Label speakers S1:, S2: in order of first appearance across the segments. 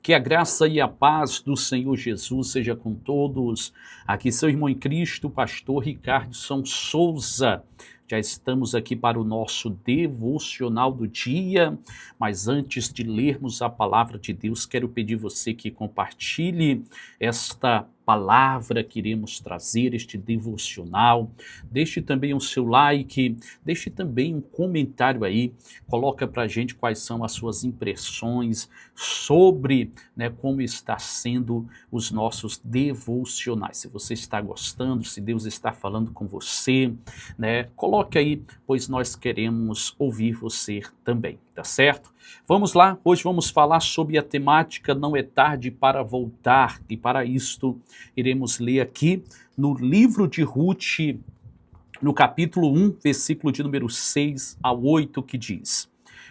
S1: Que a graça e a paz do Senhor Jesus seja com todos. Aqui seu irmão em Cristo, pastor Ricardson Souza. Já estamos aqui para o nosso devocional do dia, mas antes de lermos a palavra de Deus, quero pedir você que compartilhe esta palavra que iremos trazer, este devocional. Deixe também o seu like, deixe também um comentário aí, coloca pra gente quais são as suas impressões sobre, como está sendo os nossos devocionais. Se você está gostando, se Deus está falando com você, coloque aí, pois nós queremos ouvir você também, tá certo? Vamos lá, hoje vamos falar sobre a temática Não é Tarde para Voltar, e para isto iremos ler aqui no livro de Ruth, no capítulo 1, versículo de número 6 a 8, que diz: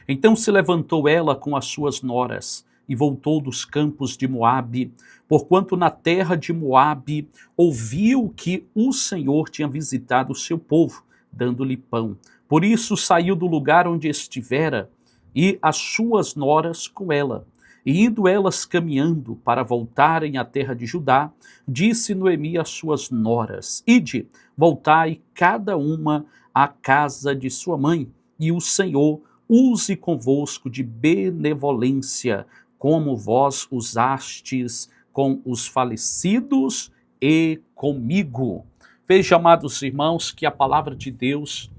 S1: Então se levantou ela com as suas noras e voltou dos campos de Moabe, porquanto na terra de Moabe ouviu que o Senhor tinha visitado o seu povo, dando-lhe pão. Por isso saiu do lugar onde estivera, e as suas noras com ela. E indo elas caminhando para voltarem à terra de Judá, disse Noemi às suas noras: Ide, voltai cada uma à casa de sua mãe, e o Senhor use convosco de benevolência, como vós usastes com os falecidos e comigo. Veja, amados irmãos, que a palavra de Deus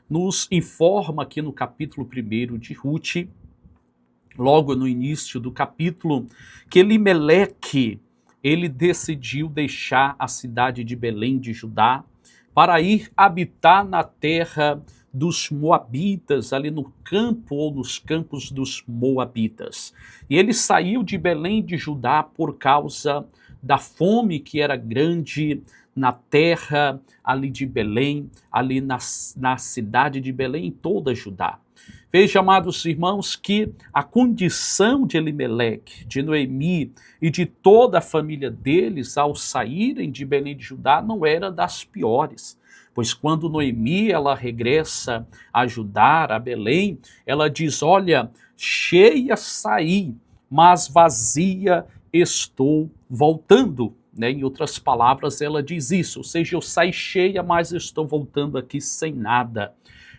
S1: nos informa aqui no capítulo 1 de Ruth, logo no início do capítulo, que Elimeleque, ele decidiu deixar a cidade de Belém de Judá para ir habitar na terra dos Moabitas, ali no campo ou nos campos dos Moabitas. E ele saiu de Belém de Judá por causa da fome que era grande na terra ali de Belém, ali na cidade de Belém, em toda Judá. Veja, amados irmãos, que a condição de Elimeleque, de Noemi e de toda a família deles ao saírem de Belém de Judá não era das piores. Pois quando Noemi ela regressa a ajudar a Belém, ela diz: olha, cheia saí, mas vazia estou voltando. Em outras palavras, ela diz isso, ou seja, eu saí cheia, mas estou voltando aqui sem nada.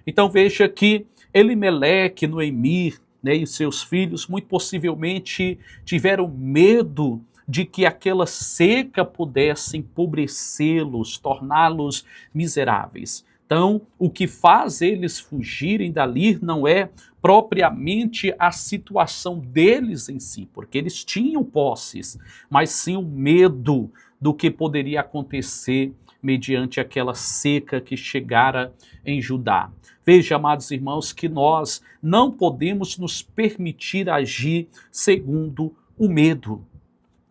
S1: Então veja que Elimeleque, Noemi, e seus filhos muito possivelmente tiveram medo de que aquela seca pudesse empobrecê-los, torná-los miseráveis. Então, o que faz eles fugirem dali não é propriamente a situação deles em si, porque eles tinham posses, mas sim o medo do que poderia acontecer mediante aquela seca que chegara em Judá. Veja, amados irmãos, que nós não podemos nos permitir agir segundo o medo.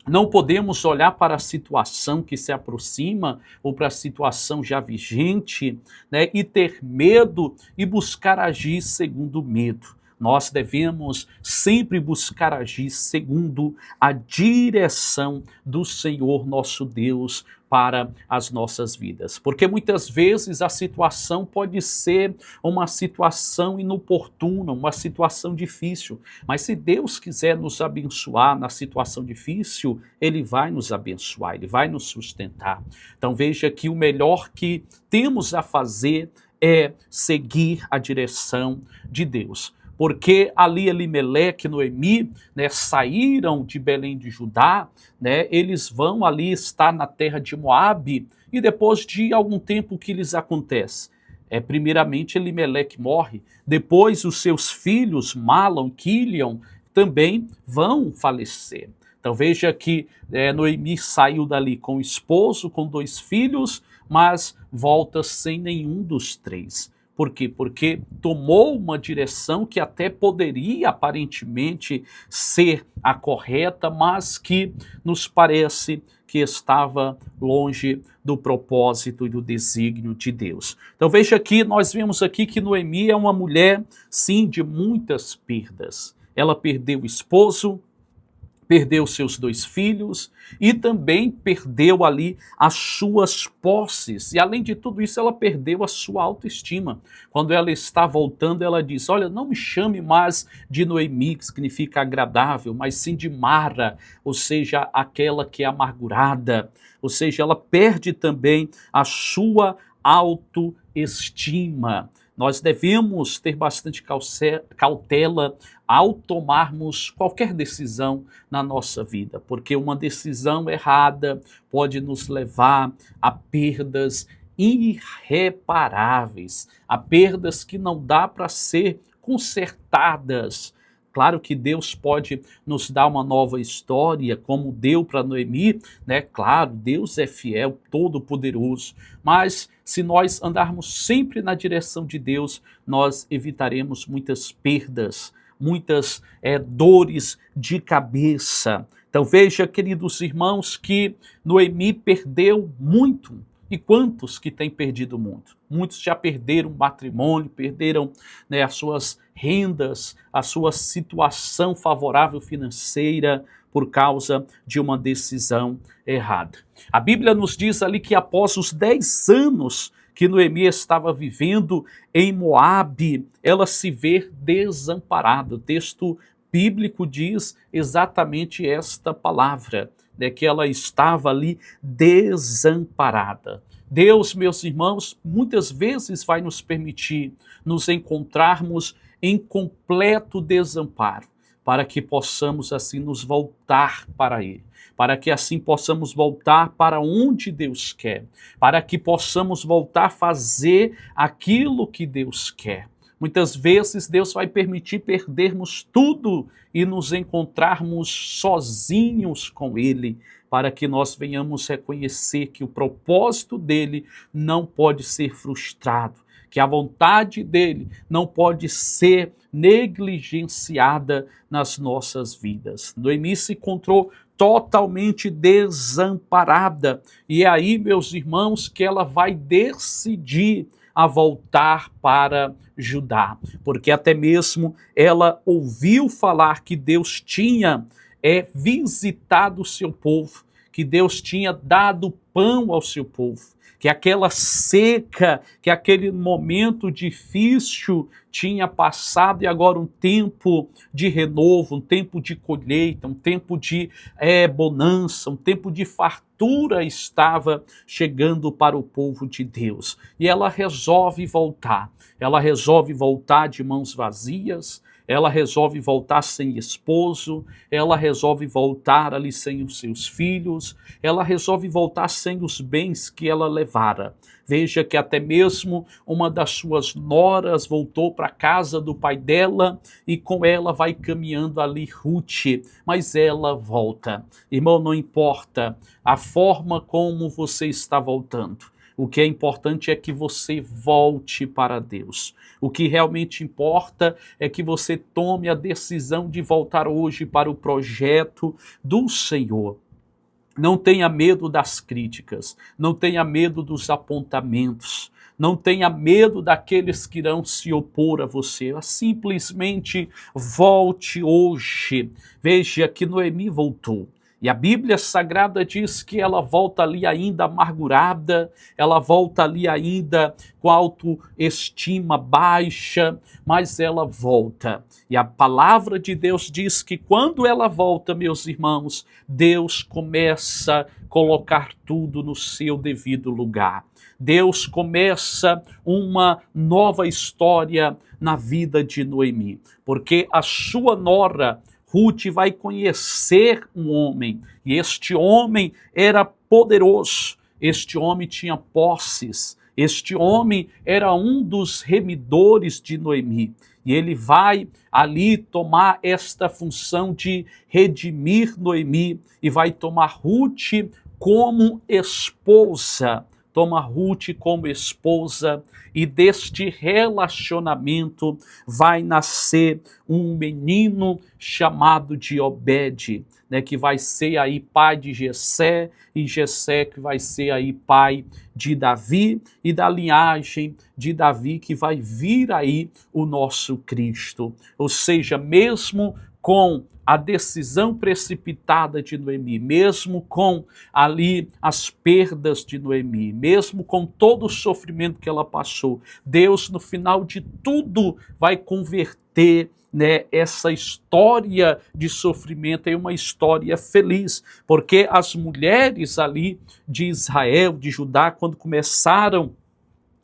S1: Não podemos olhar para a situação que se aproxima ou para a situação já vigente, e ter medo e buscar agir segundo o medo. Nós devemos sempre buscar agir segundo a direção do Senhor nosso Deus para as nossas vidas. Porque muitas vezes a situação pode ser uma situação inoportuna, uma situação difícil. Mas se Deus quiser nos abençoar na situação difícil, Ele vai nos abençoar, Ele vai nos sustentar. Então veja que o melhor que temos a fazer é seguir a direção de Deus. Porque ali Elimeleque e Noemi, saíram de Belém de Judá, eles vão ali estar na terra de Moabe, e depois de algum tempo o que lhes acontece? Primeiramente Elimeleque morre, depois os seus filhos, Malom e Quilion, também vão falecer. Então veja que Noemi saiu dali com o esposo, com 2 filhos, mas volta sem nenhum dos 3. Por quê? Porque tomou uma direção que até poderia aparentemente ser a correta, mas que nos parece que estava longe do propósito e do desígnio de Deus. Então veja aqui, nós vemos aqui que Noemi é uma mulher, sim, de muitas perdas. Ela perdeu o esposo, perdeu seus 2 filhos e também perdeu ali as suas posses. E além de tudo isso, ela perdeu a sua autoestima. Quando ela está voltando, ela diz: olha, não me chame mais de Noemi, que significa agradável, mas sim de Mara, ou seja, aquela que é amargurada. Ou seja, ela perde também a sua autoestima. Nós devemos ter bastante cautela ao tomarmos qualquer decisão na nossa vida, porque uma decisão errada pode nos levar a perdas irreparáveis, a perdas que não dá para ser consertadas. Claro que Deus pode nos dar uma nova história, como deu para Noemi, né? Claro, Deus é fiel, todo-poderoso, mas se nós andarmos sempre na direção de Deus, nós evitaremos muitas perdas, muitas dores de cabeça. Então veja, queridos irmãos, que Noemi perdeu muito. E quantos que têm perdido muito? Muitos já perderam matrimônio, perderam, né, as suas rendas, a sua situação favorável financeira por causa de uma decisão errada. A Bíblia nos diz ali que após os 10 anos que Noemi estava vivendo em Moabe, ela se vê desamparada. O texto bíblico diz exatamente esta palavra, né, que ela estava ali desamparada. Deus, meus irmãos, muitas vezes vai nos permitir nos encontrarmos em completo desamparo, para que possamos assim nos voltar para Ele, para que assim possamos voltar para onde Deus quer, para que possamos voltar a fazer aquilo que Deus quer. Muitas vezes Deus vai permitir perdermos tudo e nos encontrarmos sozinhos com Ele, para que nós venhamos reconhecer que o propósito dele não pode ser frustrado, que a vontade dele não pode ser negligenciada nas nossas vidas. Noemi se encontrou totalmente desamparada, e é aí, meus irmãos, que ela vai decidir a voltar para Judá, porque até mesmo ela ouviu falar que Deus tinha visitado o seu povo, que Deus tinha dado pão ao seu povo, que aquela seca, que aquele momento difícil tinha passado e agora um tempo de renovo, um tempo de colheita, um tempo de bonança, um tempo de fartura estava chegando para o povo de Deus. E ela resolve voltar de mãos vazias, ela resolve voltar sem esposo, ela resolve voltar ali sem os seus filhos, ela resolve voltar sem os bens que ela levara. Veja que até mesmo uma das suas noras voltou para a casa do pai dela e com ela vai caminhando ali Ruth, mas ela volta. Irmão, não importa a forma como você está voltando. O que é importante é que você volte para Deus. O que realmente importa é que você tome a decisão de voltar hoje para o projeto do Senhor. Não tenha medo das críticas, não tenha medo dos apontamentos, não tenha medo daqueles que irão se opor a você. Simplesmente volte hoje. Veja que Noemi voltou. E a Bíblia Sagrada diz que ela volta ali ainda amargurada, ela volta ali ainda com autoestima baixa, mas ela volta. E a palavra de Deus diz que quando ela volta, meus irmãos, Deus começa a colocar tudo no seu devido lugar. Deus começa uma nova história na vida de Noemi, porque a sua nora Ruth vai conhecer um homem, e este homem era poderoso, este homem tinha posses, este homem era um dos remidores de Noemi, e ele vai ali tomar esta função de redimir Noemi, e vai tomar Ruth como esposa, e deste relacionamento vai nascer um menino chamado de Obed, né, que vai ser aí pai de Jessé, e Jessé que vai ser aí pai de Davi, e da linhagem de Davi que vai vir aí o nosso Cristo. Ou seja, mesmo com a decisão precipitada de Noemi, mesmo com ali as perdas de Noemi, mesmo com todo o sofrimento que ela passou, Deus no final de tudo vai converter, né, essa história de sofrimento em uma história feliz, porque as mulheres ali de Israel, de Judá, quando começaram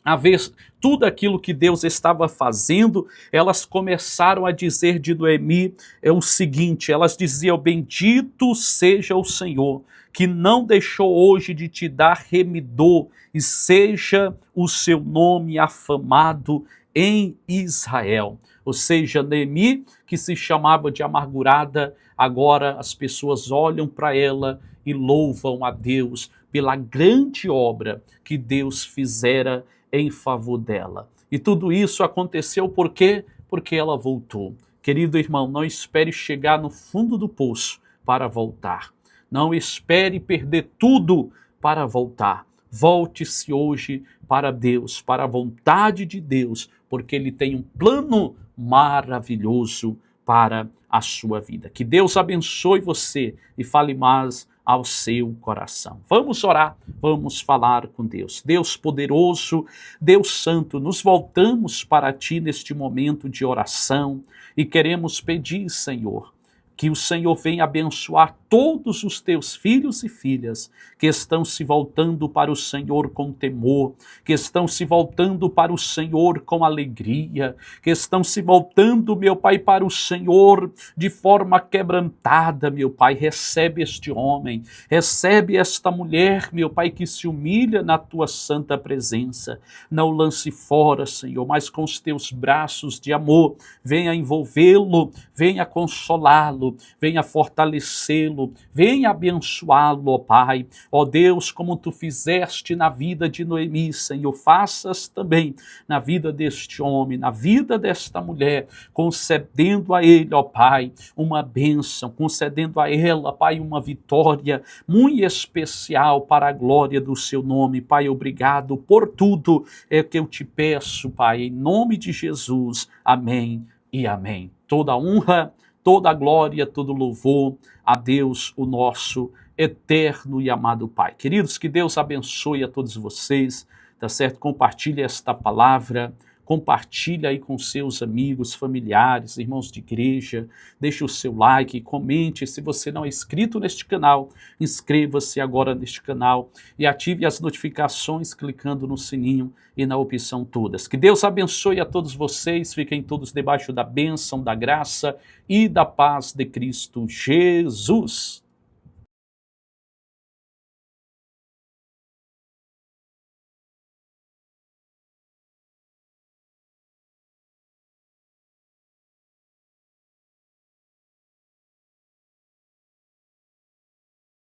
S1: a ver tudo aquilo que Deus estava fazendo, elas começaram a dizer de Noemi o seguinte, elas diziam: bendito seja o Senhor, que não deixou hoje de te dar remidor, e seja o seu nome afamado em Israel. Ou seja, Noemi, que se chamava de amargurada, agora as pessoas olham para ela e louvam a Deus pela grande obra que Deus fizera em favor dela. E tudo isso aconteceu por quê? Porque ela voltou. Querido irmão, não espere chegar no fundo do poço para voltar. Não espere perder tudo para voltar. Volte-se hoje para Deus, para a vontade de Deus, porque Ele tem um plano maravilhoso para a sua vida. Que Deus abençoe você e fale mais ao seu coração. Vamos orar, vamos falar com Deus. Deus poderoso, Deus santo, nos voltamos para Ti neste momento de oração e queremos pedir, Senhor, que o Senhor venha abençoar todos os teus filhos e filhas que estão se voltando para o Senhor com temor, que estão se voltando para o Senhor com alegria, que estão se voltando, meu Pai, para o Senhor de forma quebrantada, meu Pai. Recebe este homem, recebe esta mulher, meu Pai, que se humilha na tua santa presença. Não o lance fora, Senhor, mas com os teus braços de amor, venha envolvê-lo, venha consolá-lo, venha fortalecê-lo, venha abençoá-lo, ó Pai. Ó Deus, como tu fizeste na vida de Noemi, Senhor, faças também na vida deste homem, na vida desta mulher, concedendo a ele, ó Pai, uma bênção, concedendo a ela, Pai, uma vitória muito especial para a glória do seu nome. Pai, obrigado por tudo é que eu te peço, Pai, em nome de Jesus. Amém e amém. Toda honra, toda glória, todo louvor a Deus, o nosso eterno e amado Pai. Queridos, que Deus abençoe a todos vocês, tá certo? Compartilhe esta palavra, compartilhe aí com seus amigos, familiares, irmãos de igreja, deixe o seu like, comente. Se você não é inscrito neste canal, inscreva-se agora neste canal e ative as notificações clicando no sininho e na opção todas. Que Deus abençoe a todos vocês, fiquem todos debaixo da bênção, da graça e da paz de Cristo Jesus.